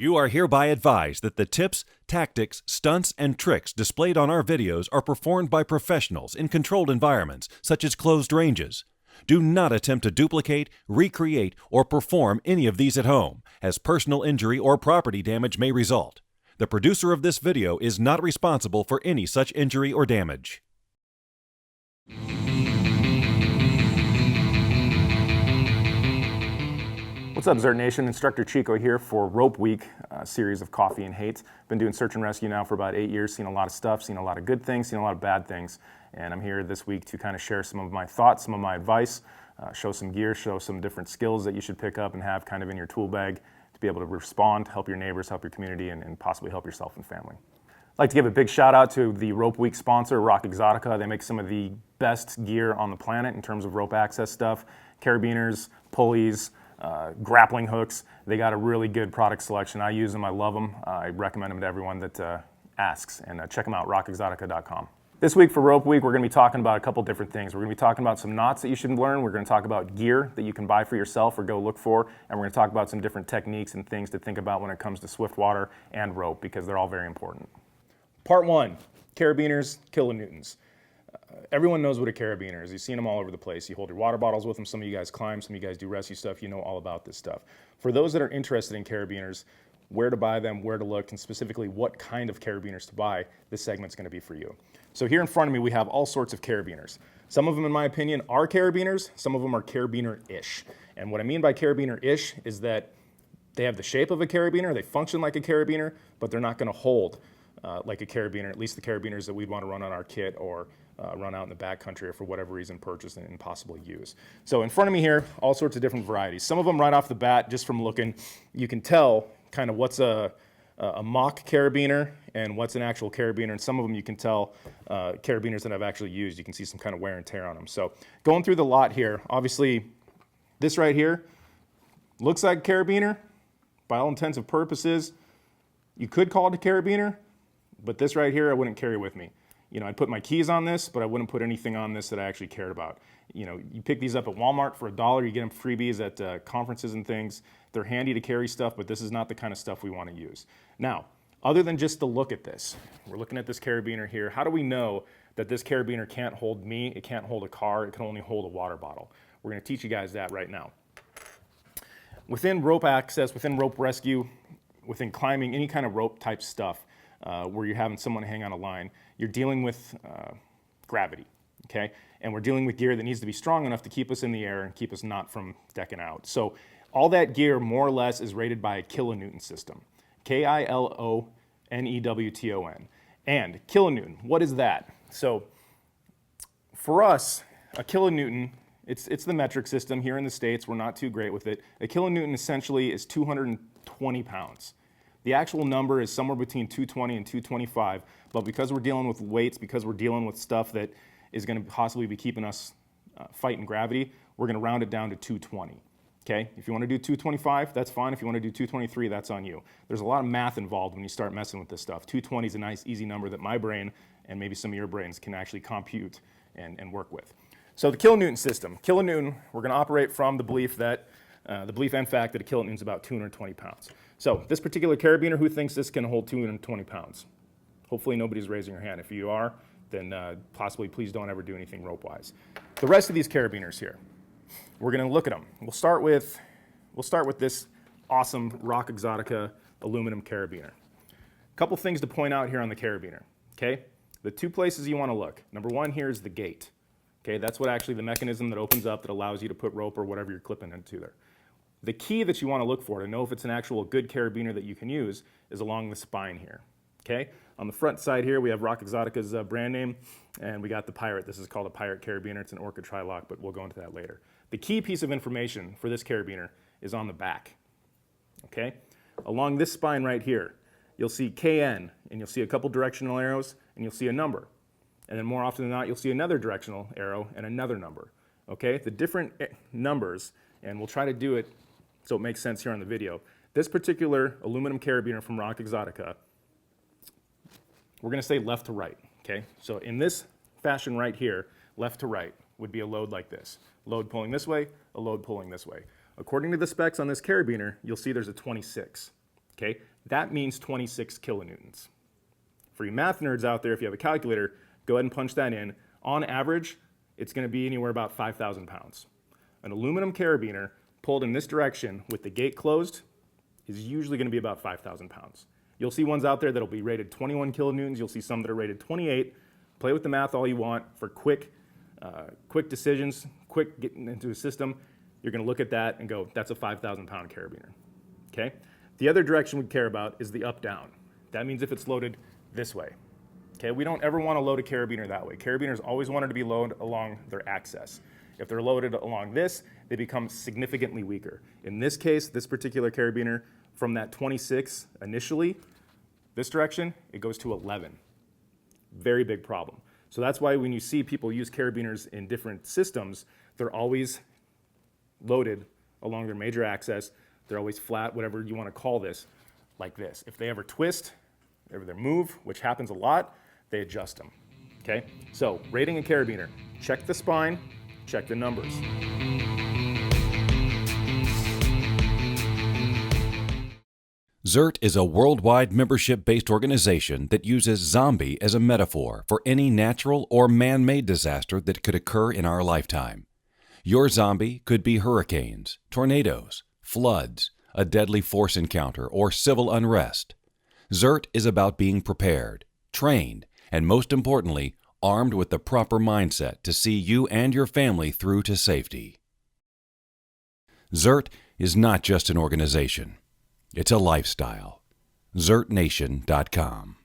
You are hereby advised that the tips, tactics, stunts, and tricks displayed on our videos are performed by professionals in controlled environments, such as closed ranges. Do not attempt to duplicate, recreate, or perform any of these at home, as personal injury or property damage may result. The producer of this video is not responsible for any such injury or damage. What's up, Z.E.R.T Nation? Instructor Chico here for Rope Week, a series of coffee and hate. Been doing search and rescue now for about 8 years, seen a lot of stuff, seen a lot of good things, seen a lot of bad things. And I'm here this week to kind of share some of my thoughts, some of my advice, show some gear, show some different skills that you should pick up and have kind of in your tool bag to be able to respond, help your neighbors, help your community, and possibly help yourself and family. I'd like to give a big shout out to the Rope Week sponsor, Exotica. They make some of the best gear on the planet in terms of rope access stuff, carabiners, pulleys, grappling hooks. They got a really good product selection. I use them, I love them. I recommend them to everyone that asks, and check them out, rockexotica.com. This week for Rope Week, we're going to be talking about a couple different things. We're going to be talking about some knots that you should learn. We're going to talk about gear that you can buy for yourself or go look for, and we're going to talk about some different techniques and things to think about when it comes to swift water and rope, because they're all very important. Part 1, carabiners, kilonewtons. Everyone knows what a carabiner is. You've seen them all over the place. You hold your water bottles with them. Some of you guys climb, some of you guys do rescue stuff. You know all about this stuff. For those that are interested in carabiners, where to buy them, where to look, and specifically what kind of carabiners to buy, this segment's going to be for you. So here in front of me, we have all sorts of carabiners. Some of them, in my opinion, are carabiners. Some of them are carabiner-ish. And what I mean by carabiner-ish is that they have the shape of a carabiner, they function like a carabiner, but they're not going to hold like a carabiner, at least the carabiners that we'd want to run on our kit or run out in the backcountry or for whatever reason purchase and possibly use. So in front of me here, all sorts of different varieties. Some of them right off the bat, just from looking, you can tell kind of what's a mock carabiner and what's an actual carabiner, and some of them you can tell carabiners that I've actually used. You can see some kind of wear and tear on them. So going through the lot here, obviously this right here looks like a carabiner. By all intents and purposes, you could call it a carabiner, but this right here I wouldn't carry with me. You know, I'd put my keys on this, but I wouldn't put anything on this that I actually cared about. You know, you pick these up at Walmart for $1, you get them freebies at conferences and things. They're handy to carry stuff, but this is not the kind of stuff we want to use. Now, other than just to look at this, we're looking at this carabiner here. How do we know that this carabiner can't hold me, it can't hold a car, it can only hold a water bottle? We're going to teach you guys that right now. Within rope access, within rope rescue, within climbing, any kind of rope type stuff, where you're having someone hang on a line, you're dealing with gravity, okay? And we're dealing with gear that needs to be strong enough to keep us in the air and keep us not from decking out. So all that gear more or less is rated by a kilonewton system, Kilonewton. And kilonewton, what is that? So for us, a kilonewton, it's the metric system here in the States. We're not too great with it. A kilonewton essentially is 220 pounds. The actual number is somewhere between 220 and 225, but because we're dealing with weights, because we're dealing with stuff that is going to possibly be keeping us fighting gravity, we're going to round it down to 220. Okay? If you want to do 225, that's fine. If you want to do 223, that's on you. There's a lot of math involved when you start messing with this stuff. 220 is a nice, easy number that my brain and maybe some of your brains can actually compute and work with. So the kilonewton system. Kilonewton, we're going to operate from the belief that the belief and fact that a kilonewton is about 220 pounds. So this particular carabiner, who thinks this can hold 220 pounds? Hopefully nobody's raising your hand. If you are, then possibly please don't ever do anything rope-wise. The rest of these carabiners here, we're going to look at them. We'll start with this awesome Exotica aluminum carabiner. A couple things to point out here on the carabiner. Okay, the two places you want to look. Number one here is the gate. Okay, that's what actually the mechanism that opens up that allows you to put rope or whatever you're clipping into there. The key that you want to look for to know if it's an actual good carabiner that you can use is along the spine here. Okay, on the front side here we have Exotica's brand name, and we got the Pirate. This is called a Pirate carabiner. It's an Orca tri-lock, but we'll go into that later. The key piece of information for this carabiner is on the back. Okay, along this spine right here, you'll see KN, and you'll see a couple directional arrows, and you'll see a number. And then more often than not, you'll see another directional arrow and another number. Okay, the different numbers, and we'll try to do it so it makes sense here on the video. This particular aluminum carabiner from Exotica, we're going to say left to right. Okay, so in this fashion right here, left to right would be a load like this. Load pulling this way, a load pulling this way. According to the specs on this carabiner, you'll see there's a 26. Okay, that means 26 kilonewtons. For you math nerds out there, if you have a calculator, go ahead and punch that in. On average, it's going to be anywhere about 5,000 pounds. An aluminum carabiner pulled in this direction with the gate closed is usually going to be about 5,000 pounds. You'll see ones out there that'll be rated 21 kilonewtons. You'll see some that are rated 28. Play with the math all you want for quick decisions, quick getting into a system. You're going to look at that and go, that's a 5,000 pound carabiner. Okay? The other direction we care about is the up-down. That means if it's loaded this way. Okay? We don't ever want to load a carabiner that way. Carabiners always wanted to be loaded along their axis. If they're loaded along this, they become significantly weaker. In this case, this particular carabiner, from that 26 initially, this direction, it goes to 11. Very big problem. So that's why when you see people use carabiners in different systems, they're always loaded along their major axis. They're always flat, whatever you want to call this, like this. If they ever twist, if they move, which happens a lot, they adjust them. Okay? So rating a carabiner, check the spine, check the numbers. ZERT is a worldwide membership-based organization that uses zombie as a metaphor for any natural or man-made disaster that could occur in our lifetime. Your zombie could be hurricanes, tornadoes, floods, a deadly force encounter, or civil unrest. ZERT is about being prepared, trained, and most importantly, armed with the proper mindset to see you and your family through to safety. ZERT is not just an organization. It's a lifestyle. ZERTNation.com